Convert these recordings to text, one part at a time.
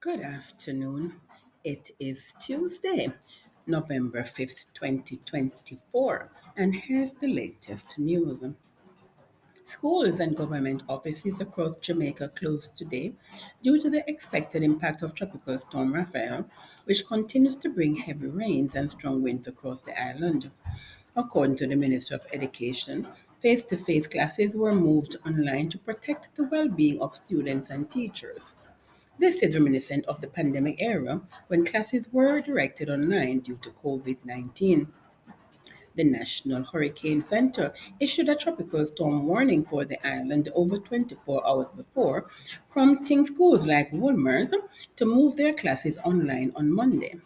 Good afternoon. It is Tuesday, November 5th, 2024, and here's the latest news. Schools and government offices across Jamaica closed today due to the expected impact of Tropical Storm Raphael, which continues to bring heavy rains and strong winds across the island. According to the Minister of Education, face to face classes were moved online to protect the well being of students and teachers. This is reminiscent of the pandemic era when classes were directed online due to COVID 19. The National Hurricane Center issued a tropical storm warning for the island over 24 hours before, prompting schools like Woolmer's to move their classes online on Monday.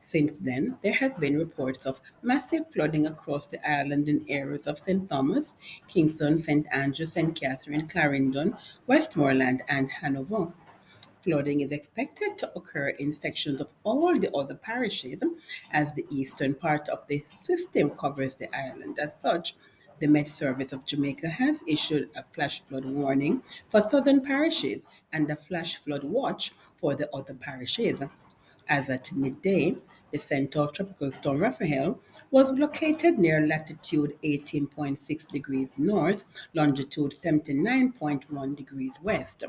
Since then, there has been reports of massive flooding across the island in areas of St. Thomas, Kingston, St. Andrew, St. Catherine, Clarendon, Westmoreland, and Hanover. Flooding is expected to occur in sections of all the other parishes as the eastern part of the system covers the island. As such, the Met Service of Jamaica has issued a flash flood warning for southern parishes and a flash flood watch for the other parishes. As at midday, the center of Tropical Storm Raphael was located near latitude 18.6 degrees north, longitude 79.1 degrees west.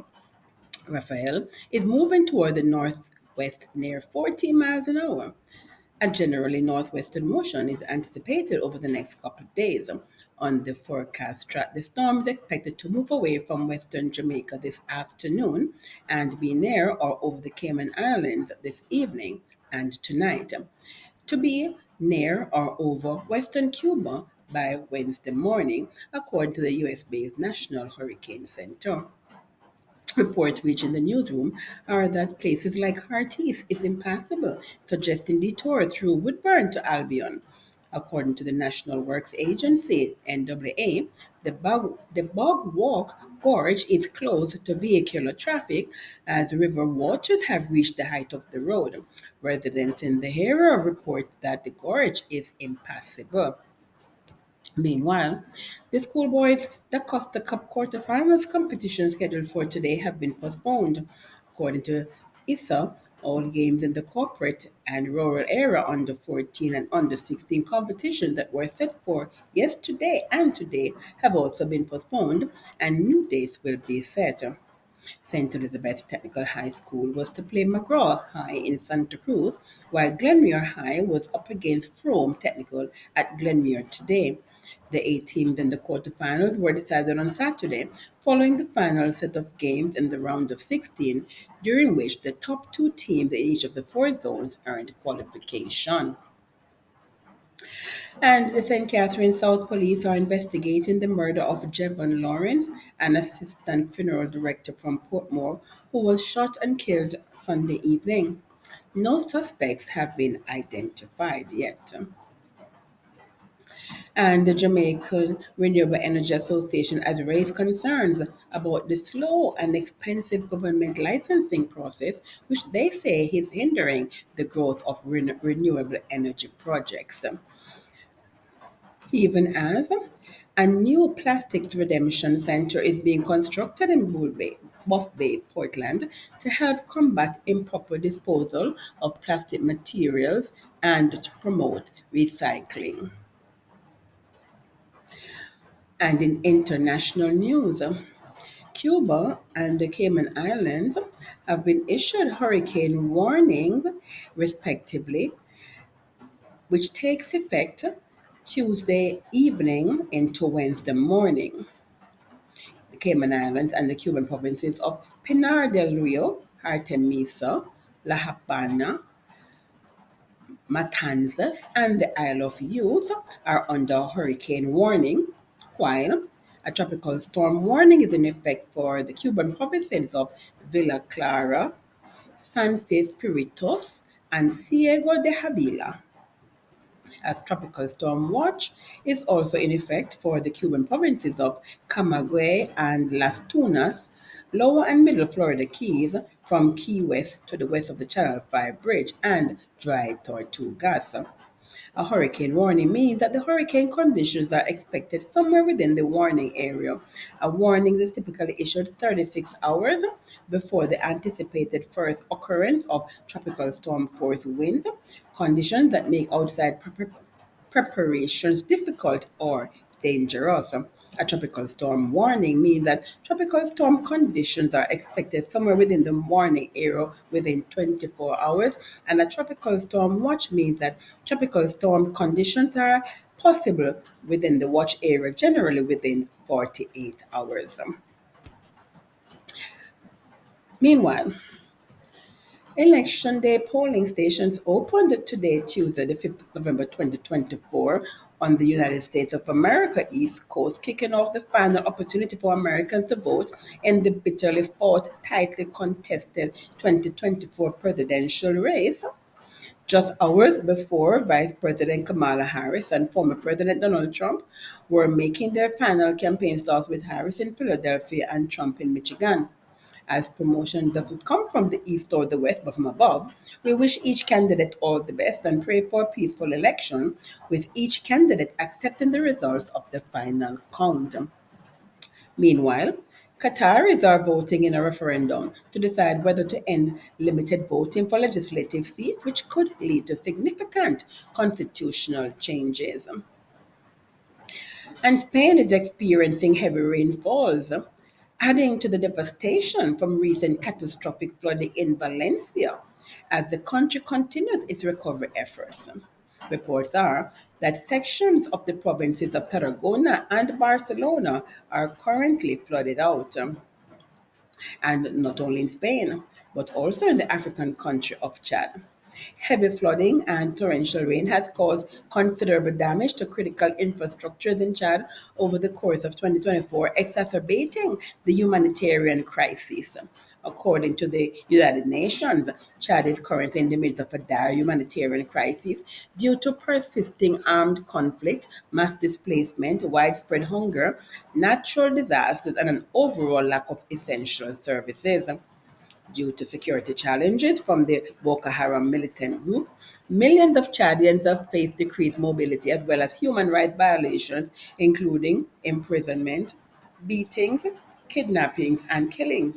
Raphael is moving toward the northwest near 40 miles an hour. A generally northwestern motion is anticipated over the next couple of days. On the forecast track, the storm is expected to move away from western Jamaica this afternoon and be near or over the Cayman Islands this evening and tonight. To be near or over western Cuba by Wednesday morning, according to the US based National Hurricane Center. Reports reaching the newsroom are that places like Hearties is impassable, suggesting detour through Woodburn to Albion. According to the National Works Agency (NWA), the Bog Walk Gorge is closed to vehicular traffic as river waters have reached the height of the road. Residents in the area report that the gorge is impassable. Meanwhile, the schoolboys the Costa Cup quarterfinals competition scheduled for today have been postponed. According to ISA, all games in the corporate and rural area under 14 and under 16 competition that were set for yesterday and today have also been postponed and new dates will be set. St. Elizabeth Technical High School was to play McGraw High in Santa Cruz, while Glenmuir High was up against Frome Technical at Glenmuir today. The eight teams in the quarterfinals were decided on Saturday, following the final set of games in the round of 16, during which the top two teams in each of the four zones earned qualification. And the St. Catherine South Police are investigating the murder of Jevon Lawrence, an assistant funeral director from Portmore, who was shot and killed Sunday evening. No suspects have been identified yet. And the Jamaican Renewable Energy Association has raised concerns about the slow and expensive government licensing process, which they say is hindering the growth of renewable energy projects. Even as a new plastics redemption center is being constructed in Buff Bay, Portland, to help combat improper disposal of plastic materials and to promote recycling. And in international news, Cuba and the Cayman Islands have been issued hurricane warning, respectively, which takes effect Tuesday evening into Wednesday morning. The Cayman Islands and the Cuban provinces of Pinar del Rio, Artemisa, La Habana, Matanzas, and the Isle of Youth are under hurricane warning, while a tropical storm warning is in effect for the Cuban provinces of Villa Clara, San Spiritos, and Ciego de Javila. As tropical storm watch is also in effect for the Cuban provinces of Camagüey and Las Tunas, Lower and Middle Florida Keys from Key West to the west of the Channel 5 Bridge, and Dry Tortugas. A hurricane warning means that the hurricane conditions are expected somewhere within the warning area. A warning is typically issued 36 hours before the anticipated first occurrence of tropical storm force winds, conditions that make outside preparations difficult or dangerous. A tropical storm warning means that tropical storm conditions are expected somewhere within the warning area within 24 hours, and a tropical storm watch means that tropical storm conditions are possible within the watch area, generally within 48 hours. Meanwhile, Election Day polling stations opened today, Tuesday, the 5th of November 2024, on the United States of America East Coast, kicking off the final opportunity for Americans to vote in the bitterly fought, tightly contested 2024 presidential race. Just hours before Vice President Kamala Harris and former President Donald Trump were making their final campaign stops, with Harris in Philadelphia and Trump in Michigan. As promotion doesn't come from the east or the west, but from above, we wish each candidate all the best and pray for a peaceful election, with each candidate accepting the results of the final count. Meanwhile, Qataris are voting in a referendum to decide whether to end limited voting for legislative seats, which could lead to significant constitutional changes. And Spain is experiencing heavy rainfalls, adding to the devastation from recent catastrophic flooding in Valencia as the country continues its recovery efforts. Reports are that sections of the provinces of Tarragona and Barcelona are currently flooded out, and not only in Spain, but also in the African country of Chad. Heavy flooding and torrential rain has caused considerable damage to critical infrastructures in Chad over the course of 2024, exacerbating the humanitarian crisis. According to the United Nations, Chad is currently in the midst of a dire humanitarian crisis due to persisting armed conflict, mass displacement, widespread hunger, natural disasters, and an overall lack of essential services. Due to security challenges from the Boko Haram militant group, millions of Chadians have faced decreased mobility as well as human rights violations, including imprisonment, beatings, kidnappings, and killings.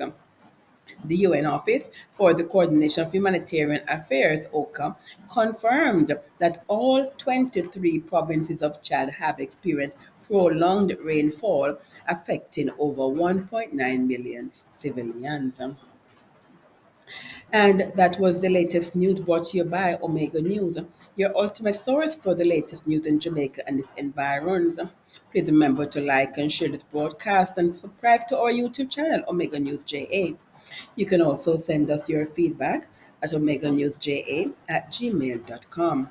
The UN Office for the Coordination of Humanitarian Affairs, OCHA, confirmed that all 23 provinces of Chad have experienced prolonged rainfall, affecting over 1.9 million civilians. And that was the latest news, brought to you by Omega News, your ultimate source for the latest news in Jamaica and its environs. Please remember to like and share this broadcast and subscribe to our YouTube channel, Omega News JA. You can also send us your feedback at omeganewsja@gmail.com.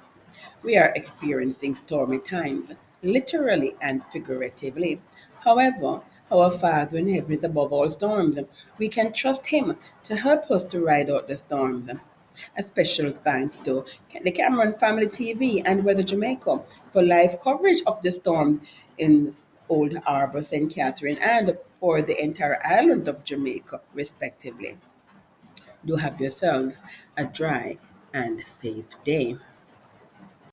We are experiencing stormy times, literally and figuratively. However, our Father in heaven is above all storms. We can trust Him to help us to ride out the storms. A special thanks to the Cameron Family TV and Weather Jamaica for live coverage of the storm in Old Harbor, St. Catherine, and for the entire island of Jamaica, respectively. Do have yourselves a dry and safe day.